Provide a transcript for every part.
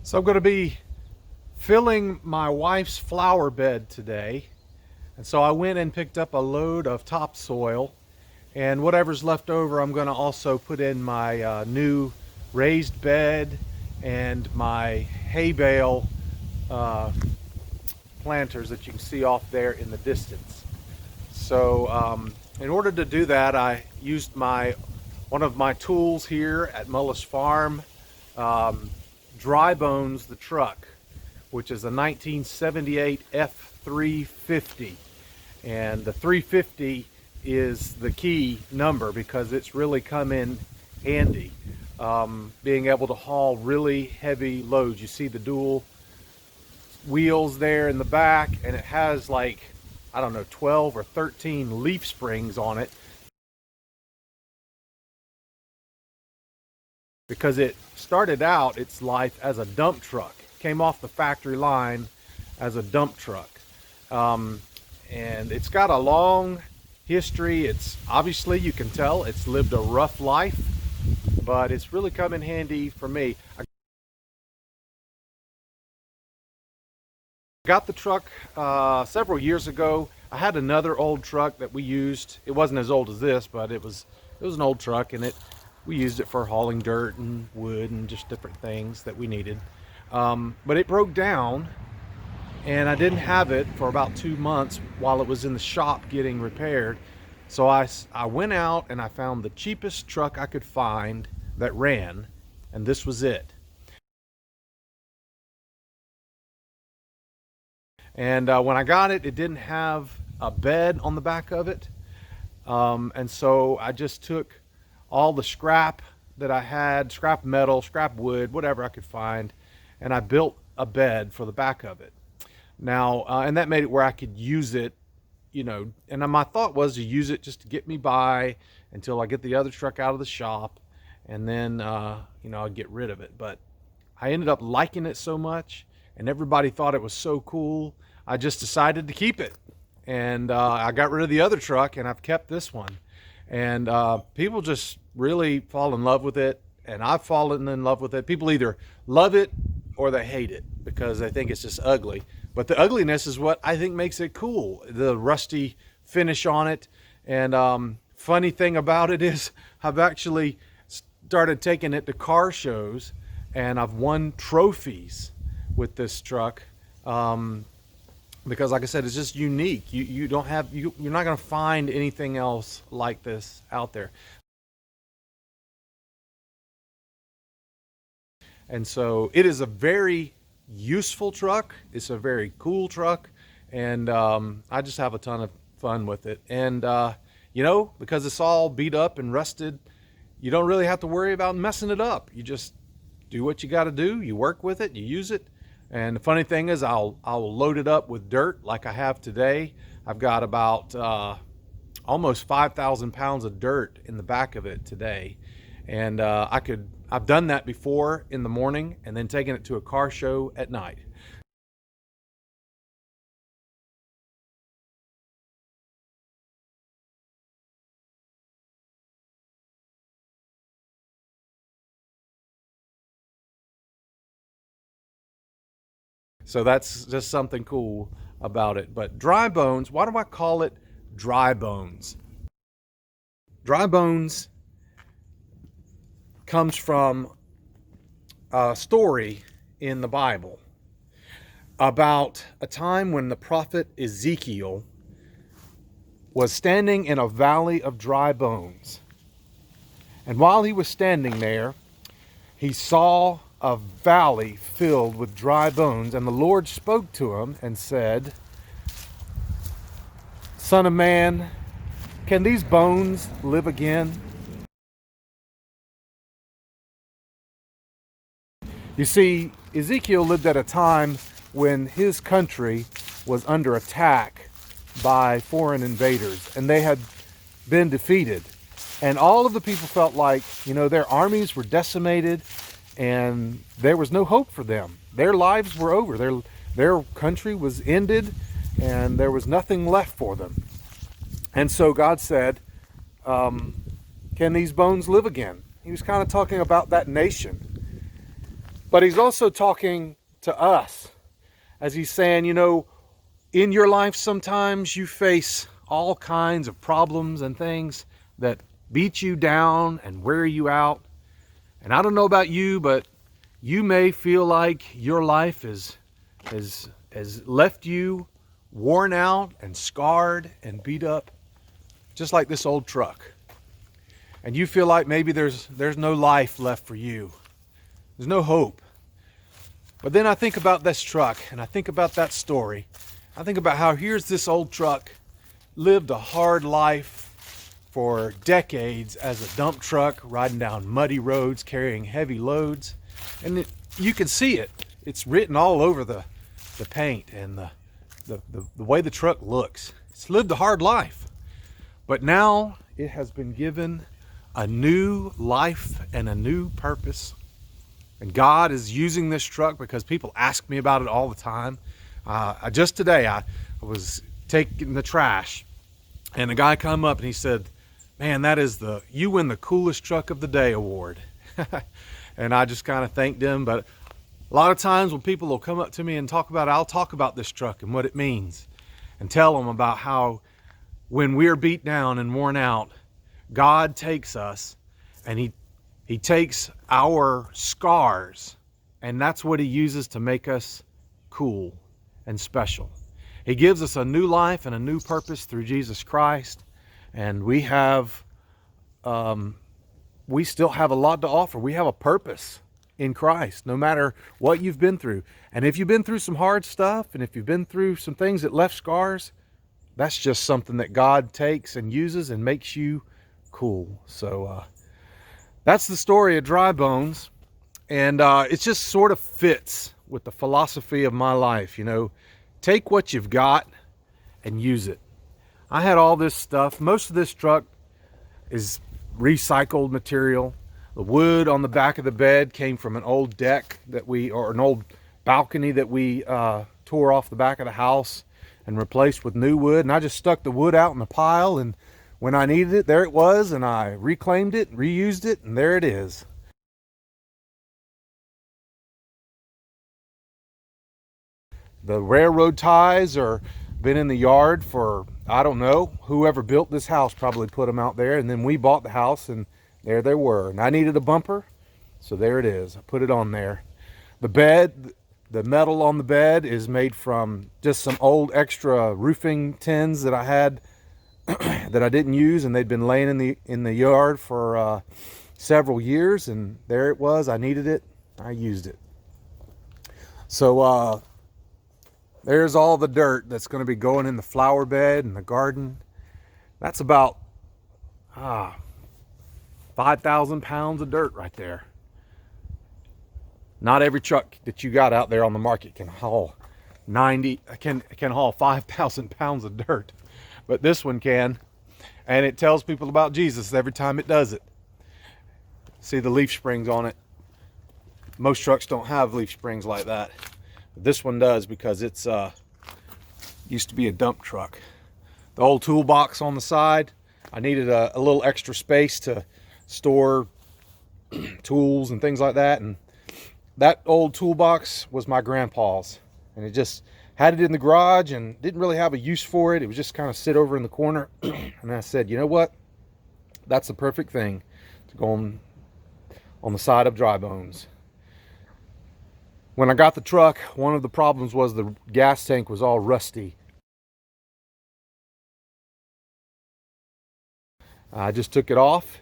So I'm going to be filling my wife's flower bed today. And so I went and picked up a load of topsoil, and whatever's left over I'm going to also put in my new raised bed and my hay bale uh, planters that you can see off there in the distance. So in order to do that, I used one of my tools here at Mullis Farm, um, Dry Bones the truck, which is a 1978 F350. And the 350 is the key number because it's really come in handy, being able to haul really heavy loads. You see the dual wheels there in the back, and it has like, I don't know, 12 or 13 leaf springs on it because it started out its life as a dump truck. Came off the factory line as a dump truck. And it's got a long history. It's obviously, you can tell, it's lived a rough life, but it's really come in handy for me. I got the truck several years ago. I had another old truck that we used. It wasn't as old as this, but it was an old truck, and we used it for hauling dirt and wood and just different things that we needed. But it broke down, and I didn't have it for about 2 months while it was in the shop getting repaired. So I went out and I found the cheapest truck I could find that ran, and this was it. And when I got it, it didn't have a bed on the back of it. And so I just took all the scrap that I had, scrap metal, scrap wood, whatever I could find, and I built a bed for the back of it. Now, and that made it where I could use it, and my thought was to use it just to get me by until I get the other truck out of the shop, and then, I'd get rid of it. But I ended up liking it so much, and everybody thought it was so cool, I just decided to keep it. And I got rid of the other truck, and I've kept this one. And people just really fall in love with it, and I've fallen in love with it. People either love it or they hate it because they think it's just ugly. But the ugliness is what I think makes it cool, the rusty finish on it. And funny thing about it is I've actually started taking it to car shows, and I've won trophies with this truck. Because like I said, it's just unique. You're not going to find anything else like this out there. And so it is a very useful truck. It's a very cool truck, and I just have a ton of fun with it. And because it's all beat up and rusted, you don't really have to worry about messing it up. You just do what you got to do. You work with it, you use it. And the funny thing is, I'll load it up with dirt like I have today. I've got about almost 5,000 pounds of dirt in the back of it today. And I've done that before in the morning and then taken it to a car show at night. So that's just something cool about it. But Dry Bones, why do I call it Dry Bones? Dry Bones comes from a story in the Bible about a time when the prophet Ezekiel was standing in a valley of dry bones. And while he was standing there, he saw a valley filled with dry bones, and the Lord spoke to him and said, "Son of man, can these bones live again?" You see, Ezekiel lived at a time when his country was under attack by foreign invaders, and they had been defeated. And all of the people felt like, their armies were decimated, and there was no hope for them. Their lives were over. Their country was ended, and there was nothing left for them. And so God said, can these bones live again? He was kind of talking about that nation. But he's also talking to us as he's saying, you know, in your life sometimes you face all kinds of problems and things that beat you down and wear you out. And I don't know about you, but you may feel like your life has left you worn out and scarred and beat up, just like this old truck. And you feel like maybe there's no life left for you. There's no hope. But then I think about this truck, and I think about that story. I think about how here's this old truck, lived a hard life for decades as a dump truck, riding down muddy roads, carrying heavy loads. And you can see it. It's written all over the paint and the way the truck looks. It's lived a hard life. But now it has been given a new life and a new purpose. And God is using this truck because people ask me about it all the time. Just today, I was taking the trash, and a guy come up and he said, "Man, you win the coolest truck of the day award." And I just kind of thanked him. But a lot of times when people will come up to me and talk about it, I'll talk about this truck and what it means, and tell them about how when we're beat down and worn out, God takes us and he takes our scars, and that's what he uses to make us cool and special. He gives us a new life and a new purpose through Jesus Christ, and we still have a lot to offer. We have a purpose in Christ, no matter what you've been through. And if you've been through some hard stuff, and if you've been through some things that left scars, that's just something that God takes and uses and makes you cool. So that's the story of Dry Bones, and it just sort of fits with the philosophy of my life. You know, take what you've got and use it. I had all this stuff. Most of this truck is recycled material. The wood on the back of the bed came from an old deck or an old balcony that we tore off the back of the house and replaced with new wood. And I just stuck the wood out in the pile, and when I needed it, there it was, and I reclaimed it, reused it, and there it is. The railroad ties are been in the yard for, I don't know, whoever built this house probably put them out there, and then we bought the house, and there they were. And I needed a bumper, so there it is. I put it on there. The bed, the metal on the bed is made from just some old extra roofing tins that I had that I didn't use, and they'd been laying in the yard for several years, and there it was. I needed it. I used it. So there's all the dirt that's going to be going in the flower bed and the garden. That's about 5,000 pounds of dirt right there. Not every truck that you got out there on the market can haul can haul 5,000 pounds of dirt, but this one can, and it tells people about Jesus every time it does it. See the leaf springs on it. Most trucks don't have leaf springs like that. This one does, because it's used to be a dump truck. The old toolbox on the side, I needed a little extra space to store tools and things like that, and that old toolbox was my grandpa's, and it just had it in the garage and didn't really have a use for it. It was just kind of sit over in the corner. And I said, you know what, that's the perfect thing to go on the side of Dry Bones. When I got the truck, one of the problems was the gas tank was all rusty. I just took it off,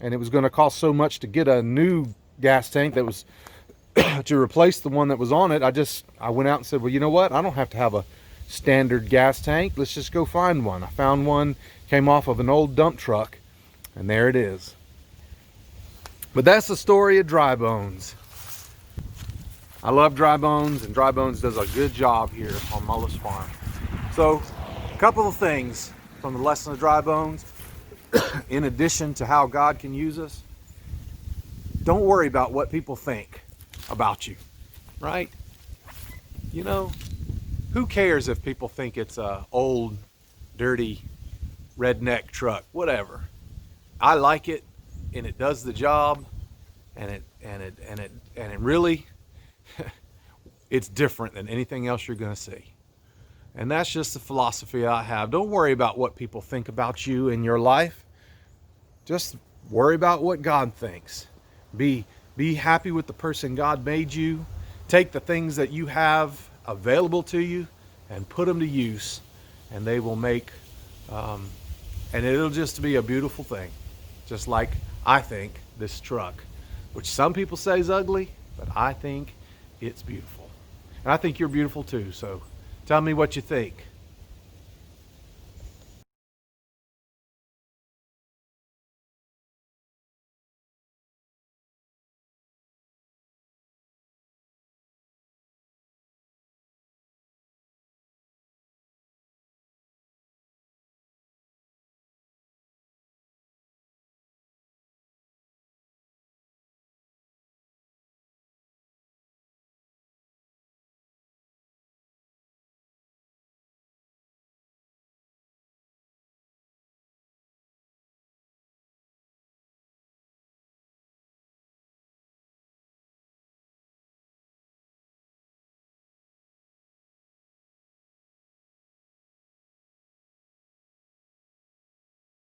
and it was going to cost so much to get a new gas tank that was to replace the one that was on it. I went out and said, well, you know what, I don't have to have a standard gas tank. Let's just go find one. I found one, came off of an old dump truck, and there it is. But that's the story of Dry Bones. I love Dry Bones, and Dry Bones does a good job here on Mullis Farm. So, a couple of things from the lesson of Dry Bones. In addition to how God can use us, don't worry about what people think about you, right? You know, who cares if people think it's a old, dirty, redneck truck, whatever. I like it, and it does the job, and it really it's different than anything else you're going to see. And that's just the philosophy I have. Don't worry about what people think about you in your life. Just worry about what God thinks. Be happy with the person God made you. Take the things that you have available to you and put them to use, and they will make, and it'll just be a beautiful thing. Just like I think this truck, which some people say is ugly, but I think it's beautiful. And I think you're beautiful too, so tell me what you think.